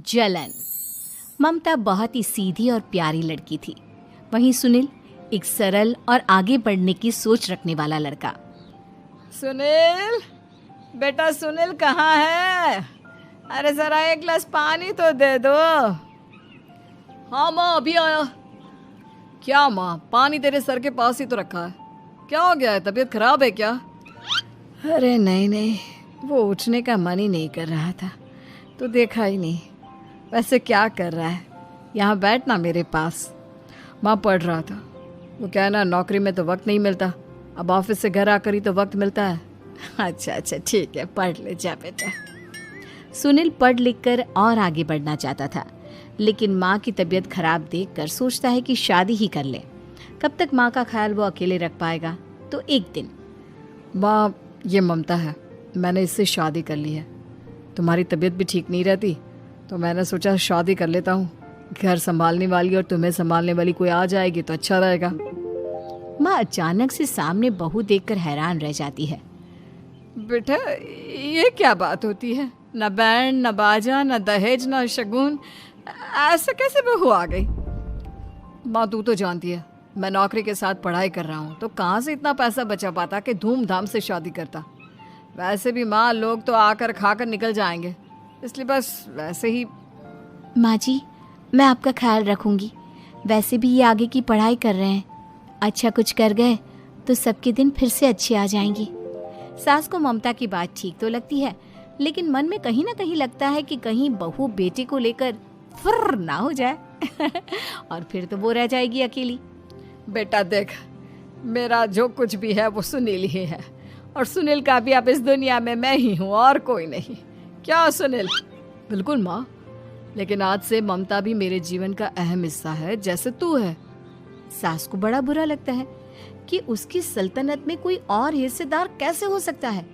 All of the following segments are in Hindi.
जलन। ममता बहुत ही सीधी और प्यारी लड़की थी, वहीं सुनील एक सरल और आगे बढ़ने की सोच रखने वाला लड़का। सुनील, बेटा सुनील कहाँ है? अरे जरा एक गिलास पानी तो दे दो। हाँ माँ, अभी आया। क्या माँ, पानी तेरे सर के पास ही तो रखा है, क्या हो गया है? तबीयत खराब है क्या? अरे नहीं नहीं, वो उठने का मन ही नहीं कर रहा था, तो देखा ही नहीं। वैसे क्या कर रहा है? यहाँ बैठ ना मेरे पास। माँ पढ़ रहा था। वो क्या है ना, नौकरी में तो वक्त नहीं मिलता, अब ऑफिस से घर आकर ही तो वक्त मिलता है। अच्छा अच्छा ठीक है, पढ़ ले जा बेटा। सुनील पढ़ लिख कर और आगे बढ़ना चाहता था, लेकिन माँ की तबीयत खराब देखकर सोचता है कि शादी ही कर ले। कब तक माँ का ख्याल वो अकेले रख पाएगा? तो एक दिन, माँ ये ममता है, मैंने इससे शादी कर ली है। तुम्हारी तबीयत भी ठीक नहीं रहती, तो मैंने सोचा शादी कर लेता हूँ। घर संभालने वाली और तुम्हें संभालने वाली कोई आ जाएगी तो अच्छा रहेगा। माँ अचानक से सामने बहू देखकर हैरान रह जाती है। बेटा ये क्या बात होती है? न बैंड, न बाजा, न दहेज, न शगुन, ऐसे कैसे बहू आ गई? माँ तू तो जानती है, मैं नौकरी के साथ पढ़ाई कर रहा हूँ, तो कहाँ से इतना पैसा बचा पाता कि धूमधाम से शादी करता। वैसे भी माँ, लोग तो आकर खाकर निकल जाएंगे, इसलिए बस वैसे ही। माँ जी, मैं आपका ख्याल रखूंगी। वैसे भी ये आगे की पढ़ाई कर रहे हैं, अच्छा कुछ कर गए तो सबके दिन फिर से अच्छे आ जाएंगे। सास को ममता की बात ठीक तो लगती है, लेकिन मन में कहीं ना कहीं लगता है कि कहीं बहू बेटे को लेकर फुर्र ना हो जाए और फिर तो वो रह जाएगी अकेली। बेटा देख, मेरा जो कुछ भी है वो सुनील ही है, और सुनील का भी अब इस दुनिया में मैं ही हूँ और कोई नहीं। क्या सुनील? बिल्कुल माँ, लेकिन आज से ममता भी मेरे जीवन का अहम हिस्सा है, जैसे तू है। सास को बड़ा बुरा लगता है कि उसकी सल्तनत में कोई और हिस्सेदार कैसे हो सकता है।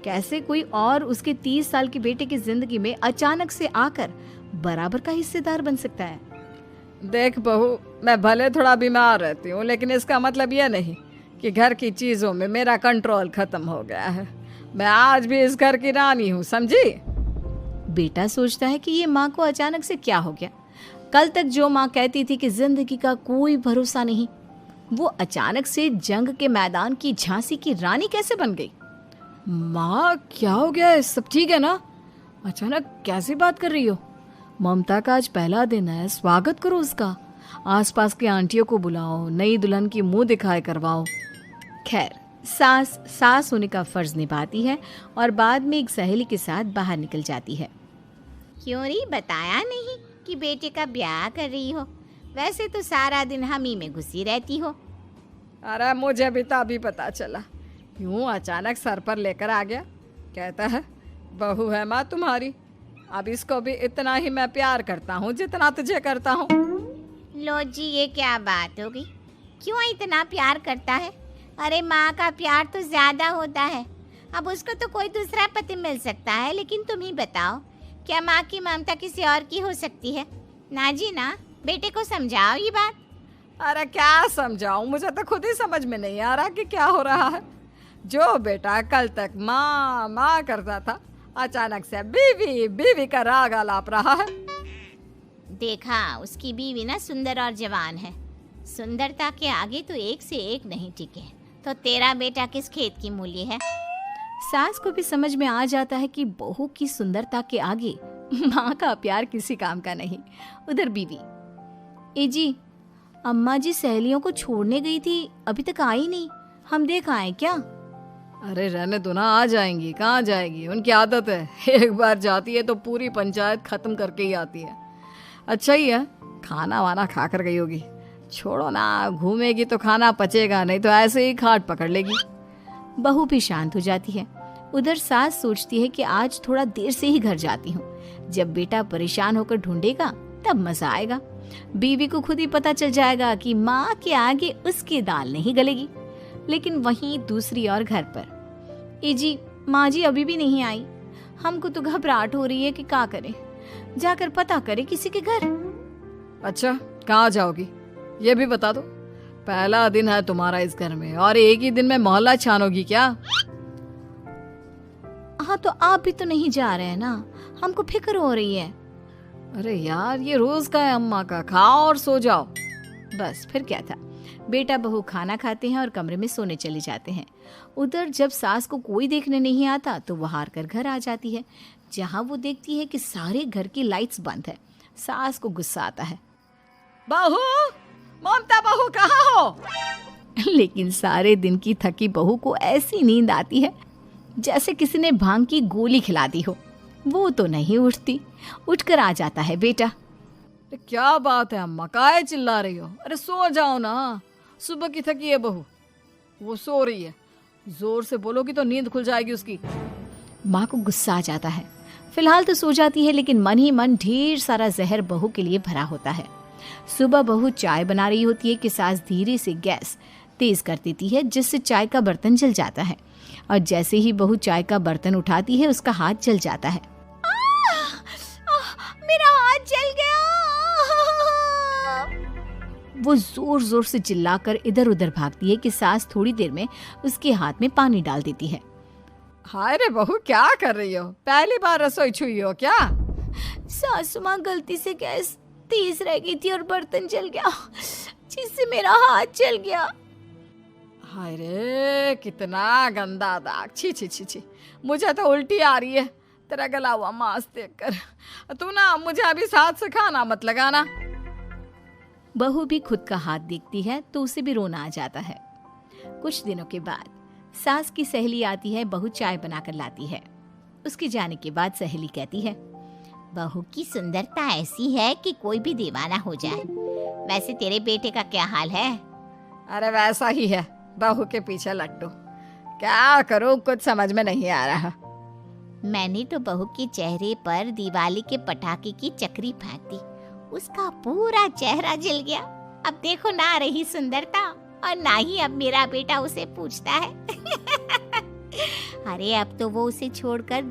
कैसे कोई और उसके 30 साल के बेटे की जिंदगी में अचानक से आकर बराबर का हिस्सेदार बन सकता है। देख बहू, मैं भले थोड़ा बीमार रहती हूँ, लेकिन इसका मतलब यह नहीं कि घर की चीजों में मेरा कंट्रोल खत्म हो गया है। मैं आज भी इस घर की रानी हूँ, समझी? बेटा सोचता है कि ये माँ को अचानक से क्या हो गया। कल तक जो माँ कहती थी कि जिंदगी का कोई भरोसा नहीं, वो अचानक से जंग के मैदान की झांसी की रानी कैसे बन गई? माँ क्या हो गया है? सब ठीक है ना? अचानक कैसी बात कर रही हो? ममता का आज पहला दिन है, स्वागत करो उसका। आसपास की आंटियों को बुलाओ, नई दुल्हन की मुंह दिखाए करवाओ। खैर, सास होने का फर्ज निभाती है और बाद में एक सहेली के साथ बाहर निकल जाती है। क्यों री बताया नहीं कि बेटे का ब्याह कर रही हो? वैसे तो सारा दिन हम ही में घुसी रहती हो। अरे मुझे भी तो अभी पता चला, यूं अचानक सर पर लेकर आ गया। कहता है बहू है माँ तुम्हारी, अब इसको भी इतना ही मैं प्यार करता हूँ जितना तुझे करता हूँ। लो जी, ये क्या बात हो गई? क्यों इतना प्यार करता है? अरे माँ का प्यार तो ज्यादा होता है। अब उसको तो कोई दूसरा पति मिल सकता है, लेकिन तुम ही बताओ, क्या माँ की ममता किसी और की हो सकती है? ना जी ना, बेटे को समझाओ ये बात। अरे क्या समझाऊं, मुझे तो खुद ही समझ में नहीं आ रहा कि क्या हो रहा है। जो बेटा कल तक माँ माँ करता था, अचानक से बीवी बीवी का राग आलाप रहा है। देखा, उसकी बीवी ना सुंदर और जवान है। सुंदरता के आगे तो एक से एक नहीं टिके, तो तेरा बेटा किस खेत की मूली है? सास को भी समझ में आ जाता है कि बहू की सुंदरता के आगे माँ का प्यार किसी काम का नहीं। उधर बीवी, ए जी, अम्मा जी सहेलियों को छोड़ने गई थी, अभी तक आई नहीं, हम देख आए क्या? अरे रहने दो ना, आ जाएंगी। कहाँ जाएगी, उनकी आदत है, एक बार जाती है तो पूरी पंचायत खत्म करके ही आती है। अच्छा ही है, खाना वाना खा कर गई होगी। छोड़ो ना, घूमेगी तो खाना पचेगा, नहीं तो ऐसे ही खाट पकड़ लेगी। बहू भी शांत हो जाती है। उधर सास सोचती है कि आज थोड़ा देर से ही घर जाती हूँ, जब बेटा परेशान होकर ढूंढेगा तब मजा आएगा। बीवी को खुद ही पता चल जाएगा कि माँ के आगे उसकी दाल नहीं गलेगी। लेकिन वहीं दूसरी ओर घर पर, ए जी, माँ जी अभी भी नहीं आई, हमको तो घबराहट हो रही है कि क्या करें, जाकर पता करें किसी के घर। अच्छा, कहाँ जाओगी ये भी बता दो। पहला दिन है तुम्हारा इस घर में और एक ही दिन में मोहल्ला छानोगी क्या? हाँ, तो आप भी तो नहीं जा रहे हैं ना, हमको फिक्र हो रही है। अरे यार, ये रोज का है अम्मा का, खाओ और सो जाओ। बस फिर क्या था, बेटा बहू खाना खाते हैं और कमरे में सोने चले जाते हैं। उधर जब सास को कोई देखने नहीं आता तो वो हार कर घर आ जाती है, जहाँ वो देखती है कि सारे घर की लाइट्स बंद है। सास को गुस्सा आता है, बहू, ममता बहू कहाँ हो? लेकिन सारे दिन की थकी बहू को ऐसी नींद आती है जैसे किसी ने भांग की गोली खिला दी हो। वो तो नहीं उठती। उठकर आ जाता है बेटा। अरे क्या बात है अम्मा, काहे चिल्ला रही हो? अरे सो जाओ ना, सुबह की थकी है बहू, वो सो रही है। जोर से बोलोगी तो नींद खुल जाएगी उसकी। माँ को गुस्सा आ जाता है। फिलहाल तो सो जाती है, लेकिन मन ही मन ढेर सारा जहर बहू के लिए भरा होता है। सुबह बहू चाय बना रही होती है कि सास धीरे से गैस तेज कर देती है, जिससे चाय का बर्तन जल जाता है। और जैसे ही बहू चाय का बर्तन उठाती है, उसका हाथ जल जाता है। मेरा हाथ जल गया। वो जोर जोर से चिल्लाकर इधर उधर भागती है कि सास थोड़ी देर में उसके हाथ में पानी डाल देती है। हाय रे बहू, क्या कर रही हो? पहली बार रसोई छुई हो क्या? सासू माँ गलती से गैस तेज रह गई थी और बर्तन जल गया, जिससे मेरा हाथ जल गया। हाय रे, कितना गंदा दाग। छी छी छी छी, मुझे तो उल्टी आ रही है तेरा गला हुआ मांस देखकर। तू ना मुझे अभी साथ से खाना मत लगाना। बहू भी खुद का हाथ देखती है तो उसे भी रोना आ जाता है। कुछ दिनों के बाद सास की सहेली आती है, बहू चाय बनाकर लाती है। उसके जाने के बाद सहेली कहती है, बहू की सुंदरता ऐसी है कि कोई भी दीवाना हो जाए। वैसे तेरे बेटे का क्या हाल है? अरे वैसा ही है, बहू के पीछे लट्टू। क्या करूं, कुछ समझ में नहीं आ रहा। मैंने तो बहू के चेहरे पर दिवाली के पटाखे की चक्री फेंक दी, उसका पूरा चेहरा जल गया। अब देखो ना रही सुंदरता, और ना ही अब मेरा बेटा उसे पूछता है। अरे अब तो वो उसे छोड़कर